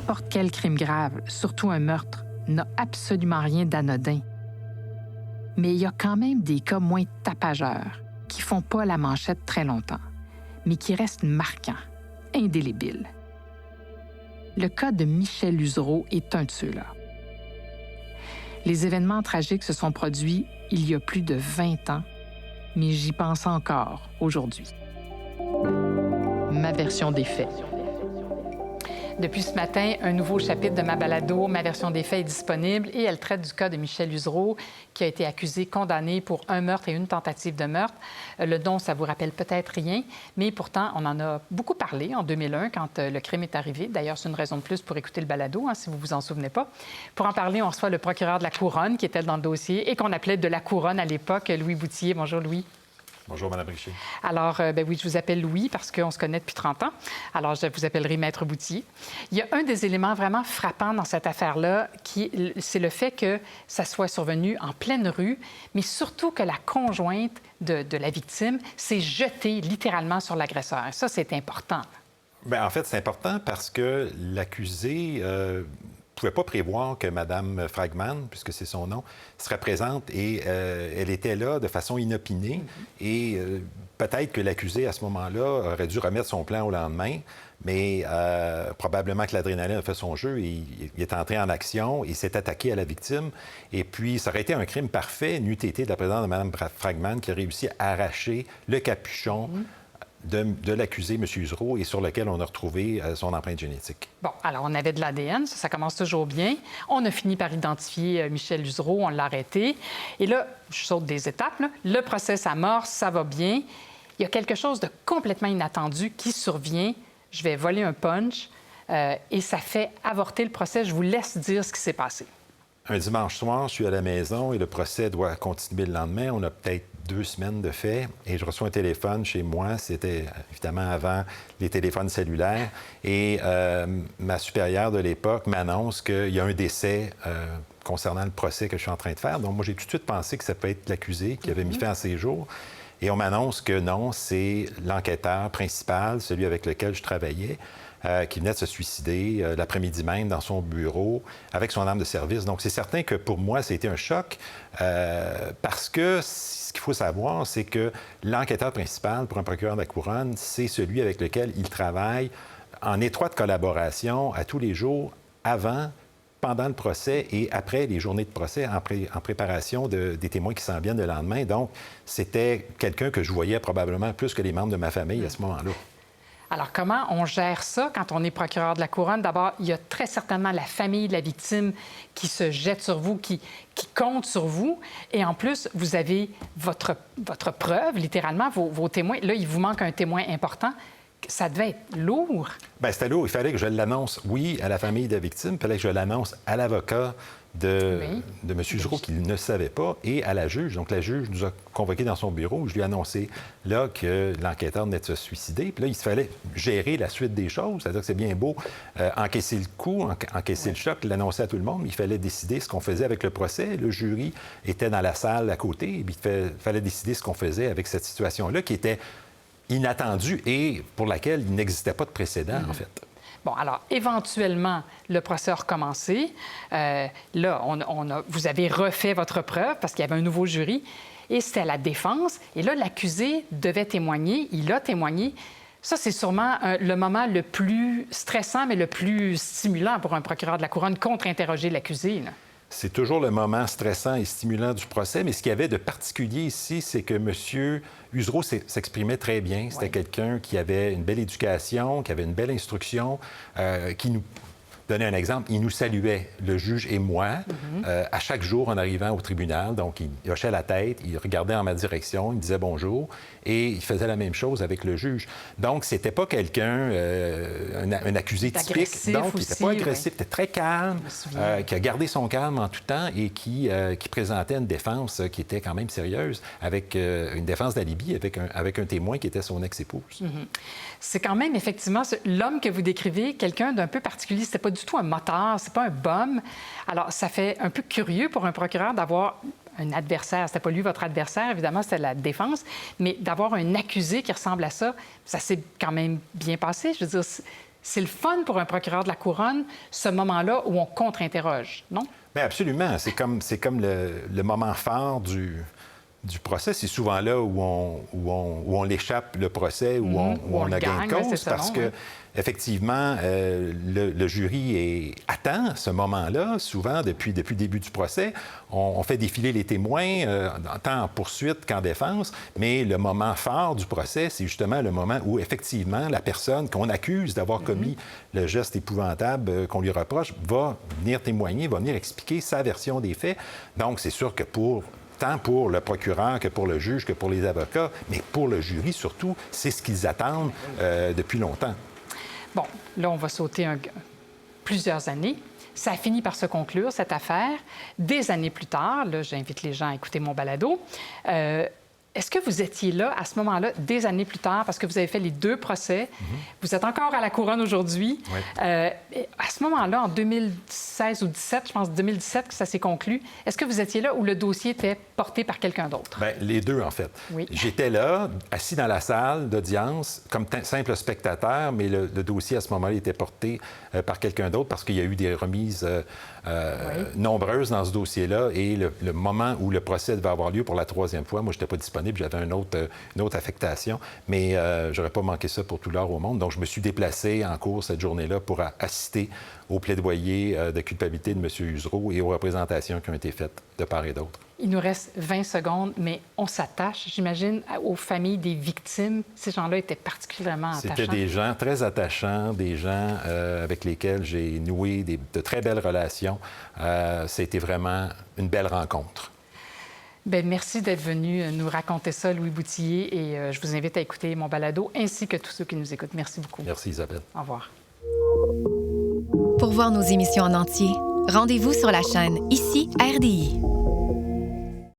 n'importe quel crime grave, surtout un meurtre, n'a absolument rien d'anodin. Mais il y a quand même des cas moins tapageurs qui font pas la manchette très longtemps, mais qui restent marquants, indélébiles. Le cas de Michel Usereau est un de ceux-là. Les événements tragiques se sont produits il y a plus de 20 ans, mais j'y pense encore aujourd'hui. Ma version des faits. Depuis ce matin, un nouveau chapitre de ma balado, Ma version des faits, est disponible et elle traite du cas de Michel Usereau, qui a été accusé, condamné pour un meurtre et une tentative de meurtre. Le nom, ça vous rappelle peut-être rien, mais pourtant, on en a beaucoup parlé en 2001 quand le crime est arrivé. D'ailleurs, c'est une raison de plus pour écouter le balado, si vous vous en souvenez pas. Pour en parler, on reçoit le procureur de la Couronne, qui était dans le dossier et qu'on appelait de la Couronne à l'époque, Louis Boutier. Bonjour, Louis. Bonjour, Mme Richer. Alors, oui, je vous appelle Louis parce qu'on se connaît depuis 30 ans. Alors, je vous appellerai Maître Boutier. Il y a un des éléments vraiment frappants dans cette affaire-là, c'est le fait que ça soit survenu en pleine rue, mais surtout que la conjointe de la victime s'est jetée littéralement sur l'agresseur. Ça, c'est important. Bien, en fait, c'est important parce que l'accusé ne pouvait pas prévoir que Mme Fragman, puisque c'est son nom, serait présente et elle était là de façon inopinée. Et peut-être que l'accusé, à ce moment-là, aurait dû remettre son plan au lendemain, mais probablement que l'adrénaline a fait son jeu et il est entré en action et s'est attaqué à la victime. Et puis, ça aurait été un crime parfait, n'eût été de la présence de Mme Fragman qui a réussi à arracher le capuchon de l'accusé, M. Usereau, et sur lequel on a retrouvé son empreinte génétique. Bon, alors on avait de l'ADN, ça commence toujours bien. On a fini par identifier Michel Usereau, on l'a arrêté. Et là, je saute des étapes, là. Le procès s'amorce, ça va bien. Il y a quelque chose de complètement inattendu qui survient. Je vais voler un punch et ça fait avorter le procès. Je vous laisse dire ce qui s'est passé. Un dimanche soir, je suis à la maison et le procès doit continuer le lendemain. On a peut-être 2 semaines de fait et je reçois un téléphone chez moi. C'était évidemment avant les téléphones cellulaires. Et ma supérieure de l'époque m'annonce qu'il y a un décès concernant le procès que je suis en train de faire. Donc moi, j'ai tout de suite pensé que ça peut être l'accusé qui avait mis fin à ses jours. Et on m'annonce que non, c'est l'enquêteur principal, celui avec lequel je travaillais, qui venait de se suicider l'après-midi même dans son bureau avec son arme de service. Donc, c'est certain que pour moi, c'était un choc parce que ce qu'il faut savoir, c'est que l'enquêteur principal pour un procureur de la Couronne, c'est celui avec lequel il travaille en étroite collaboration à tous les jours avant, pendant le procès et après les journées de procès en préparation des témoins qui s'en viennent le lendemain. Donc, c'était quelqu'un que je voyais probablement plus que les membres de ma famille à ce moment-là. Alors, comment on gère ça quand on est procureur de la Couronne? D'abord, il y a très certainement la famille de la victime qui se jette sur vous, qui compte sur vous. Et en plus, vous avez votre preuve, littéralement, vos témoins. Là, il vous manque un témoin important. Ça devait être lourd. Bien, c'était lourd. Il fallait que je l'annonce, oui, à la famille de la victime. Il fallait que je l'annonce à l'avocat de M. Usereau, qu'il ne savait pas, et à la juge. Donc, la juge nous a convoqués dans son bureau. Je lui ai annoncé là que l'enquêteur venait de se suicider. Puis là, il fallait gérer la suite des choses. C'est-à-dire que c'est bien beau encaisser le coup, encaisser le choc, l'annoncer à tout le monde, mais il fallait décider ce qu'on faisait avec le procès. Le jury était dans la salle à côté, et puis il fallait décider ce qu'on faisait avec cette situation-là qui était inattendue et pour laquelle il n'existait pas de précédent, en fait. Bon, alors, éventuellement, le procès a recommencé. Là, vous avez refait votre preuve parce qu'il y avait un nouveau jury et c'était à la défense. Et là, l'accusé devait témoigner. Il a témoigné. Ça, c'est sûrement le moment le plus stressant, mais le plus stimulant pour un procureur de la Couronne contre-interroger l'accusé, là. C'est toujours le moment stressant et stimulant du procès, mais ce qu'il y avait de particulier ici, c'est que M. Usereau s'exprimait très bien. C'était quelqu'un qui avait une belle éducation, qui avait une belle instruction, qui nous donnait un exemple. Il nous saluait, le juge et moi, à chaque jour en arrivant au tribunal. Donc, il hochait la tête, il regardait en ma direction, il me disait bonjour, et il faisait la même chose avec le juge. Donc, c'était pas quelqu'un, un accusé typique. Donc, il n'était pas agressif, il était très calme, qui a gardé son calme en tout temps et qui présentait une défense qui était quand même sérieuse, avec une défense d'alibi, avec un témoin qui était son ex-épouse. C'est quand même, effectivement, l'homme que vous décrivez, quelqu'un d'un peu particulier. C'était pas du tout un motard, c'est pas un bum. Alors, ça fait un peu curieux pour un procureur d'avoir un adversaire. C'était pas lui votre adversaire, évidemment, c'était la défense, mais d'avoir un accusé qui ressemble à ça, ça s'est quand même bien passé. Je veux dire, c'est le fun pour un procureur de la Couronne, ce moment-là où on contre-interroge, non? Bien, absolument. C'est comme le moment phare du procès. C'est souvent là où on l'échappe, le procès, où on a gain de cause, parce que effectivement, le jury attend ce moment-là, souvent, depuis le début du procès. On fait défiler les témoins, tant en poursuite qu'en défense, mais le moment phare du procès, c'est justement le moment où, effectivement, la personne qu'on accuse d'avoir commis le geste épouvantable qu'on lui reproche va venir témoigner, va venir expliquer sa version des faits. Donc, c'est sûr que tant pour le procureur que pour le juge, que pour les avocats, mais pour le jury surtout, c'est ce qu'ils attendent depuis longtemps. Bon, là, on va sauter plusieurs années. Ça a fini par se conclure, cette affaire. Des années plus tard, là, j'invite les gens à écouter mon balado. Est-ce que vous étiez là, à ce moment-là, des années plus tard, parce que vous avez fait les 2 procès? Vous êtes encore à la Couronne aujourd'hui. Oui. À ce moment-là, en 2016 ou 2017, je pense 2017 que ça s'est conclu, est-ce que vous étiez là où le dossier était porté par quelqu'un d'autre? Bien, les deux, en fait. Oui. J'étais là, assis dans la salle d'audience, comme simple spectateur, mais le dossier, à ce moment-là, était porté par quelqu'un d'autre parce qu'il y a eu des remises nombreuses dans ce dossier-là. Et le moment où le procès devait avoir lieu pour la 3e fois, moi, je n'étais pas disponible. J'avais une autre affectation, mais je n'aurais pas manqué ça pour tout l'or au monde. Donc, je me suis déplacé en cours cette journée-là pour assister au plaidoyer de culpabilité de M. Usereau et aux représentations qui ont été faites de part et d'autre. Il nous reste 20 secondes, mais on s'attache, j'imagine, aux familles des victimes. Ces gens-là étaient particulièrement attachants. C'était des gens très attachants, des gens avec lesquels j'ai noué de très belles relations. C'était vraiment une belle rencontre. Bien, merci d'être venu nous raconter ça, Louis Boutillier, et je vous invite à écouter mon balado, ainsi que tous ceux qui nous écoutent. Merci beaucoup. Merci, Isabelle. Au revoir. Pour voir nos émissions en entier, rendez-vous sur la chaîne Ici RDI.